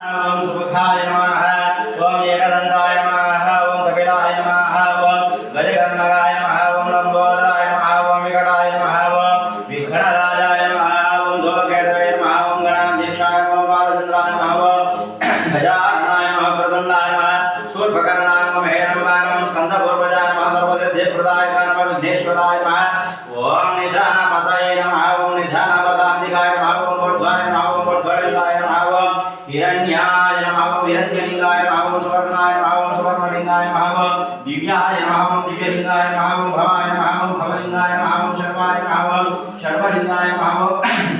ओम सुमुखाय नमः ओम एकदंताय नमः ओम कपिलाय नमः ओम गजगन्धकाय नमः ओम लंबोदराय नमः ओम विकटाय नमः ओम विघ्नराजाय नमः ओम धूमकेतवे नमः ओम गणाध्यक्षाय नमः ओम बालचंद्राय नमः ओम गजाननाय नमः प्रदंडाय नमः शूर्पकर्णाय नमः हेरम्बाय नमः स्कंदपूर्वजाय नमः सर्वसिद्धिप्रदाय नमः विघ्नेश्वराय नमः ओम निधानपतये नमः ओम निधानपदान्तिकाय नमः ओम ऊर्ध्वाय नमः ओम ऊर्ध्वलिंगाय नमः ओम हिरण्याय नमः हिरण्यलिंगाय नमः सुवर्णाय नमः सुवर्णलिंगाय नमः दिव्याय नमः दिव्यलिंगाय नमः भवाय नमः भवलिंगाय नमः शर्वाय नमः शर्वलिंगाय नमः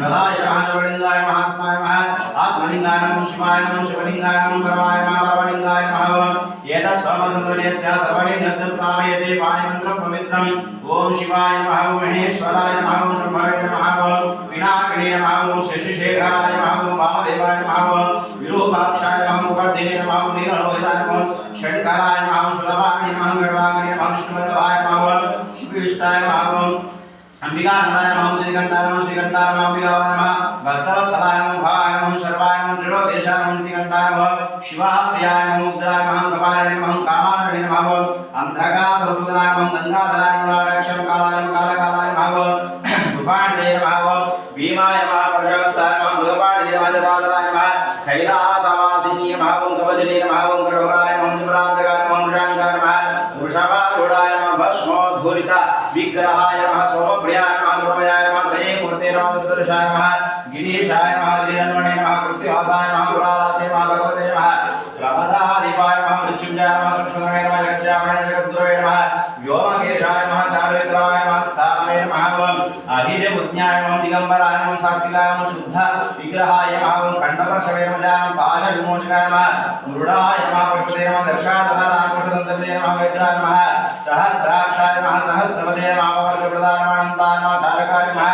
बलाय नमः शर्वलिंगाय महात्माय नमः आत्मलिंगाय नमः शिवाय नमः शिवलिंगाय नमः परमाय नमः परमलिंगाय नमः एतत् समसंसदस्य सर्वलिंगस्थापयते पाणिमन्त्रं पवित्रम् ओम शिवाय नमः महेश्वराय नमः शंभवे नमः विनायकाय नमः शशिशेखराय नमः वामदेवाय नमः विरूपाक्षाय नमः उपवर्धिने नमः नीललोहिताय नमः शंकराय नमः सुलभाय नमः गणवाय नमः विष्णुवल्लभाय नमः शिवविष्टाय नमः अंबिकानाथाय नमः श्रीकंठाय नमः श्रीकंठाय नमः अंबिकाय नमः भक्तवत्सलाय नमः भावाय नमः शर्वाय नमः त्रिलोकेशाय नमः श्रीकंठाय नमः शिवाप्रियाय नमः उग्राय नमः कपालाय नमः कामाय नमः अंधकासुरसुदनाय नमः गंगाधराय नमः लाक्षं कालाय नमः कालकालाय नमः रूपाणिदे नमः भीमाय नमः परशुराय नमः भगवाणिदे नमः जटाधराय नमः कैलासवासिनी नमः कवचने नमः कठोराय नमः निप्रान्तकाय नमः वृषांगाय नमः वृषभारूढाय नमः भस्मोद्धूलित विग्रहाय नमः सोमप्रियाय नमः सोमयाय नमः त्रयीमूर्ते नमः चतुर्दशाय नमः गिरीशाय नमः गिरिधन्वने नमः कृत्तिवासाय नमः पुरालाते नमः भगवते नमः प्रमदाधिपाय नमः मृत्युंजयाय नमः सूक्ष्मधर्मे नमः जगत्यापणे जगद्गुरवे नमः व्योमकेशाय नमः चारुविक्रमाय नमः स्थानवे नमः अहिरबुद्ध्याय नमः दिगंबराय नमः सात्विकाय नमः शुद्ध विग्रहाय नमः खंडवर्षवे नमः पाशविमोचकाय नमः मृडाय नमः पुष्पते नमः दर्शाधराय पुष्पदन्तपते नमः विग्रहाय नमः सहस्राक्षाय नमः सहस्रपदे नमः वर्गप्रदाय नमः अनन्ताय नमः तारकाय नमः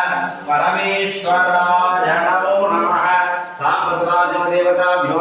परमेश्वराय नमो नमः साम्ब सदाशिव देवताभ्यो